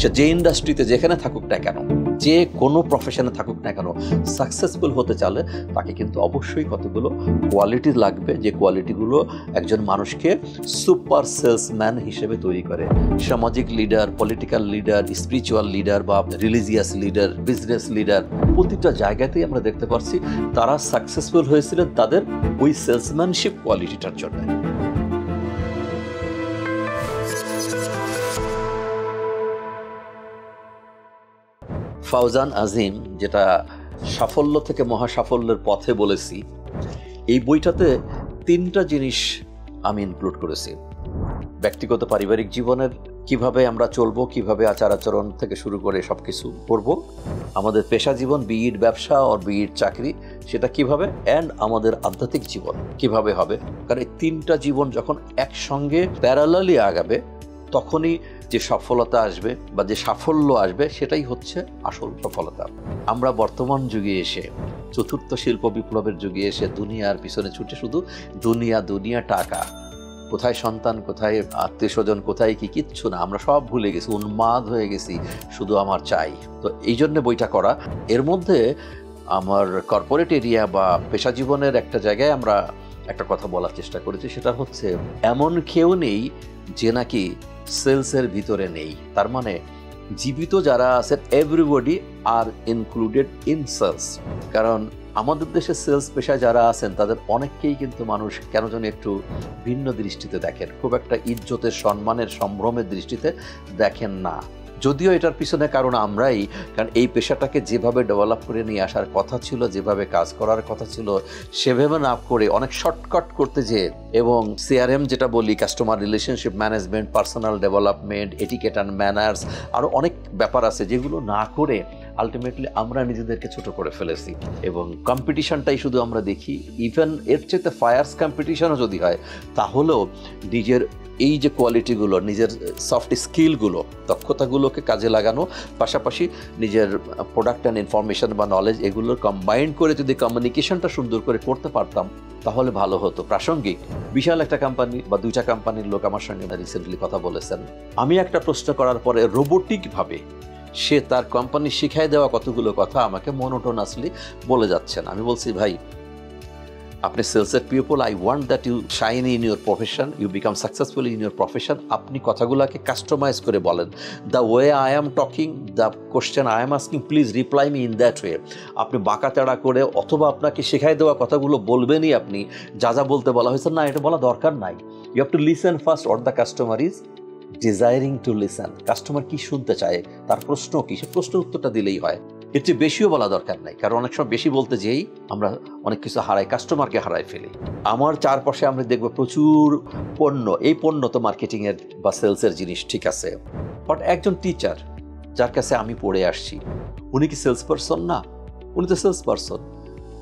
সে যে ইন্ডাস্ট্রিতে যেখানে থাকুক না কেন, যে কোনো প্রফেশনে থাকুক না কেন, সাকসেসফুল হতে চাইলে তাকে কিন্তু অবশ্যই কতগুলো কোয়ালিটি লাগবে, যে কোয়ালিটিগুলো একজন মানুষকে সুপার সেলসম্যান হিসেবে তৈরি করে। সামাজিক leader, political leader, spiritual leader বা রিলিজিয়াস লিডার, বিজনেস লিডার, প্রতিটা জায়গাতেই আমরা দেখতে পাচ্ছি তারা সাকসেসফুল হয়েছিলেন তাদের ওই সেলসম্যানশিপ কোয়ালিটিটার জন্য। ফাউজান আজিম, যেটা সাফল্য থেকে মহাসাফল্যের পথে বলেছি, এই বইটাতে 3টা জিনিস আমি ইনক্লুড করেছি। ব্যক্তিগত পারিবারিক জীবনের কিভাবে আমরা চলবো, কিভাবে আচার আচরণ থেকে শুরু করে সব কিছু করবো, আমাদের পেশা জীবন, বিইড ব্যবসা আর বিইড চাকরি, সেটা কিভাবে, অ্যান্ড আমাদের আধ্যাত্মিক জীবন কিভাবে হবে। কারণ এই 3টা জীবন যখন একসঙ্গে প্যারালালি আগাবে তখনই যে সফলতা আসবে বা যে সাফল্য আসবে সেটাই হচ্ছে আসল সফলতা। আমরা বর্তমান যুগে এসে, চতুর্থ শিল্প বিপ্লবের যুগে এসে দুনিয়ার পিছনে ছুটে শুধু দুনিয়া টাকা, কোথায় সন্তান, কোথায় আত্মীয় স্বজন, কোথায় কি, কিচ্ছু না, আমরা সব ভুলে গেছি, উন্মাদ হয়ে গেছি, শুধু আমার চাই। তো এই জন্য বইটা করা। এর মধ্যে আমার কর্পোরেট এরিয়া বা পেশা জীবনের একটা জায়গায় আমরা একটা কথা বলার চেষ্টা করেছি, সেটা হচ্ছে এমন কেউ নেই যে নাকি সেলসের ভিতরে নেই। তার মানে জীবিত যারা আছেন, এভরিবডি আর ইনক্লুডেড ইন সেলস। কারণ আমাদের দেশে সেলস পেশায় যারা আছেন তাদের অনেককেই কিন্তু মানুষ কেন যেন একটু ভিন্ন দৃষ্টিতে দেখেন, খুব একটা ইজ্জতের, সম্মানের, সম্ভ্রমের দৃষ্টিতে দেখেন না। যদিও এটার পিছনে কারণ আমরাই, কারণ এই পেশাটাকে যেভাবে ডেভেলপ করে নিয়ে আসার কথা ছিল, যেভাবে কাজ করার কথা ছিল, সেভাবে না করে অনেক শর্টকাট করতে যেয়ে, এবং সিআরএম যেটা বলি, customer relationship management, personal development, etiquette and manners, আরও অনেক ব্যাপার আছে যেগুলো না করে আলটিমেটলি আমরা নিজেদেরকে ছোট করে ফেলেছি। এবং কম্পিটিশনটাই শুধু আমরা দেখি, ইভেন এর চেয়ে ফায়ার্স কম্পিটিশনও যদি হয় তাহলেও নিজের এই যে কোয়ালিটিগুলো, নিজের সফট স্কিলগুলো, দক্ষতাগুলোকে কাজে লাগানো, পাশাপাশি নিজের প্রোডাক্ট অ্যান্ড ইনফরমেশন বা নলেজ এগুলোর কম্বাইন করে যদি কমিউনিকেশনটা সুন্দর করে করতে পারতাম তাহলে ভালো হতো। প্রাসঙ্গিক বিশাল একটা কোম্পানি বা 2টা কোম্পানির লোক আমার সঙ্গে রিসেন্টলি কথা বলেছেন। আমি একটা প্রশ্ন করার পরে রোবোটিকভাবে সে তার কোম্পানি শিখাই দেওয়া কতগুলো কথা আমাকে মনোটোনাসলি বলে যাচ্ছেন। আমি বলছি, ভাই আপনি সেলসের people, I want that you shine in your profession, you become successful in your profession. আপনি কথাগুলোকে কাস্টমাইজ করে বলেন, the way I am talking, the question I am asking, please reply me in that way. আপনি বাঁকা তেড়া করে অথবা আপনাকে শেখাই দেওয়া কথাগুলো বলবেনই, আপনি যা যা বলতে বলা হয়েছে না এটা বলা দরকার নাই। You have to listen first what the customer is desiring to listen. Customer কি শুনতে চায়, তার প্রশ্ন কি, সে প্রশ্নের উত্তরটা দিলেই হয়, এর চেয়ে বেশিও বলা দরকার নাই। কারণ অনেক সময় বেশি বলতে যেই আমরা অনেক কিছু হারাই, কাস্টমারকে হারাই ফেলি। আমার চারপাশে আমরা দেখবো প্রচুর পণ্য, এই পণ্য তো মার্কেটিংয়ের বা সেলসের জিনিস, ঠিক আছে, বাট একজন টিচার যার কাছে আমি পড়ে আসছি, উনি কি সেলস পারসন না? উনি তো সেলস পারসন।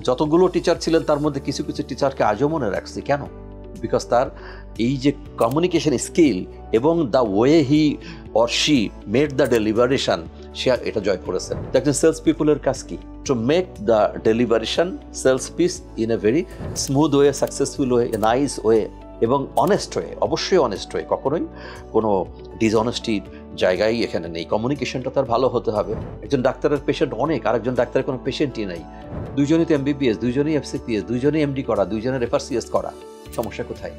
যতগুলো টিচার ছিলেন তার মধ্যে কিছু কিছু টিচারকে আজও মনে রাখছি। কেন? বিকজ তার এই যে কমিউনিকেশন স্কিল এবং the way he or she made the deliveration, সে এটা জয় করেছেন। একজন সেলস পিপলের কাজ কি? To make the deliveration, sales piece in a very smooth way, successful way, nice way এবং অনেস্ট ওয়ে, অবশ্যই অনেস্ট ওয়ে, কখনোই কোনো ডিসঅনেস্টির জায়গায় এখানে নেই। কমিউনিকেশনটা তার ভালো হতে হবে। একজন ডাক্তারের পেশেন্ট অনেক, আরেকজন ডাক্তারের কোনো পেশেন্টই নাই, দুইজনই তো এমবিবিএস, দুইজনই এফসিপিএস, দুইজনই এমডি করা, দুইজনের এফআরসিএস করা। সমস্যা কোথায়?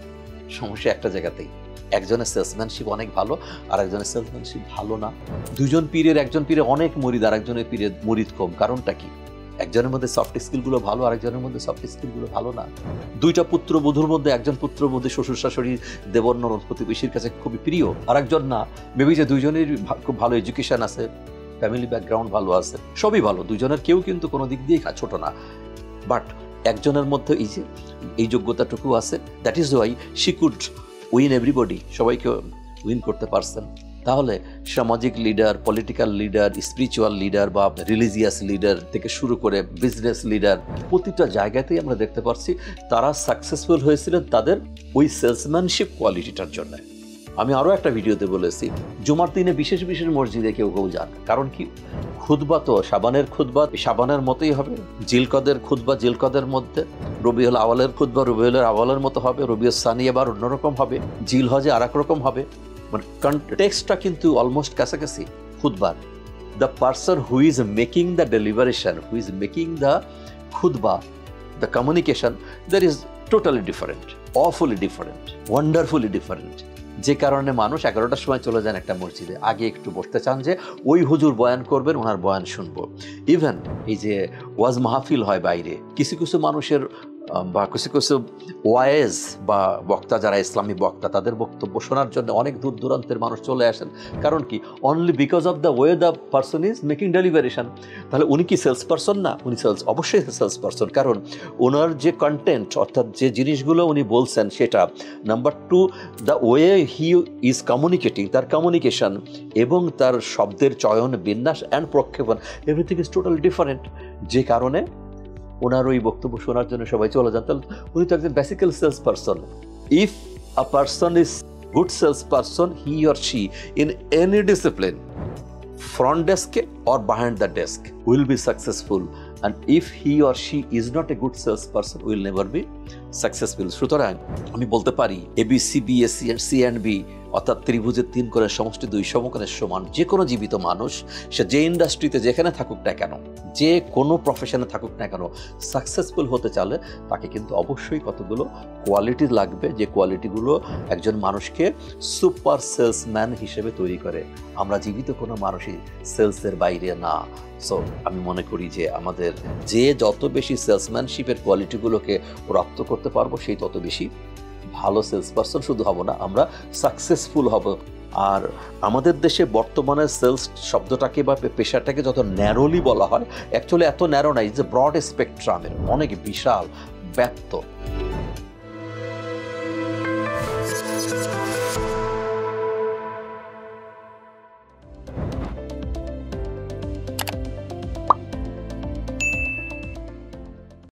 সমস্যা একটা জায়গাতেই, একজনের সেলসম্যানশিপ অনেক ভালো আর একজনের সেলসম্যানশিপ ভালো না। দুজন পীরের, একজন পীরে অনেক মুরিদ আর একজনের পীরে মুরিদ কম। কারণটা কি? একজনের মধ্যে সফট স্কিলগুলো ভালো, আরেকজনের মধ্যে সফট স্কিলগুলো ভালো না। 2টা পুত্রবধূর মধ্যে একজন পুত্রবধূ শ্বশুর শাশুড়ি, দেবর ননদ, প্রতিবেশীর কাছে খুবই প্রিয়, আরেকজন না। মেবি যে দুইজনের খুব ভালো এডুকেশন আছে, ফ্যামিলি ব্যাকগ্রাউন্ড ভালো আছে, সবই ভালো, দুজনের কেউ কিন্তু কোনো দিক দিয়ে ছোট না, বাট একজনের মধ্যে এই যোগ্যতাটুকু আছে। That is why she could win everybody, সবাইকে উইন করতে পারছেন। তাহলে সামাজিক leader, political leader, spiritual leader বা রিলিজিয়াস লিডার থেকে শুরু করে বিজনেস লিডার, প্রতিটা জায়গাতেই আমরা দেখতে পাচ্ছি তারা সাকসেসফুল হয়েছিলেন তাদের ওই সেলসম্যানশিপ কোয়ালিটিটার জন্য। আমি আরও একটা ভিডিওতে বলেছি, জুমার দিনে বিশেষ বিশেষ মসজিদে কেউ কেউ যান, কারণ কি? খুতবা তো শাবানের খুতবা শাবানের মতোই হবে, জিলকদের খুতবা জিলকদের মধ্যে, রবিউল আওয়ালের খুতবা রবিউলের আওয়ালের মতো হবে, রবিউল সানি আবার অন্যরকম হবে, জিল হজে আর এক রকম হবে। মানে কনটেক্সটটা কিন্তু অলমোস্ট কাছাকাছি। খুতবার, the person who is making the deliberation, who is making the khutbah, the communication, that is totally different, awfully different, wonderfully different. যে কারণে মানুষ 11টার সময় চলে যান একটা মসজিদে, আগে একটু বসতে চান যে ওই হুজুর বয়ান করবেন, ওনার বয়ান শুনবো। ইভেন এই যে ওয়াজ মাহফিল হয় বাইরে, কিছু কিছু মানুষের বা কিছু কিছু ওয়াইজ বা বক্তা যারা ইসলামী বক্তা, তাদের বক্তব্য শোনার জন্য অনেক দূর দূরান্তের মানুষ চলে আসেন। কারণ কি? Only because of the way the person is making deliberation. তাহলে উনি কি সেলস পারসন না? উনি অবশ্যই সেলস পারসন, কারণ ওনার যে কন্টেন্ট অর্থাৎ যে জিনিসগুলো উনি বলছেন সেটা। Number two, the way he is communicating, তার কমিউনিকেশন এবং তার শব্দের চয়ন, বিন্যাস অ্যান্ড প্রক্ষেপণ, এভরিথিং ইজ টোটালি ডিফারেন্ট। যে কারণে ওনার ওই বক্তব্য শোনার জন্য সবাই চলে যান। তাহলে উনি তো একজন basically sales person. If a person is good sales person, he or she in any discipline, front desk or behind the desk, will be successful, and if he or she is not a good salesperson, will never be successful. সুতরাং আমি বলতে পারি ABC, BSc and C&B অর্থাৎ ত্রিভুজের 3 কোণের সমষ্টি 2 সমকোণের সমান। যে কোনো জীবিত মানুষ, সে যে ইন্ডাস্ট্রিতে যেখানে থাকুক না কেন, যে কোনো প্রফেশনে থাকুক না কেন, সাকসেসফুল হতে চাইলে তাকে কিন্তু অবশ্যই কতগুলো কোয়ালিটি লাগবে, যে কোয়ালিটিগুলো একজন মানুষকে সুপার সেলসম্যান হিসেবে তৈরি করে। আমরা জীবিত কোনো মানুষই সেলসের বাইরে না। সো আমি মনে করি যে আমাদের যে যত বেশি সেলসম্যানশিপের কোয়ালিটিগুলোকে রপ্ত করতে পারবো, সেই তত বেশি ভালো সেলস পারসন শুধু হব না, আমরা সাকসেসফুল হব। আর আমাদের দেশে বর্তমানে সেলস শব্দটাকে বা পেশাটাকে যত ন্যারোলি বলা হয়, অ্যাকচুয়ালি এত ন্যারো নাই, যে ব্রড স্পেকট্রামের, অনেক বিশাল ব্যাপ্ত।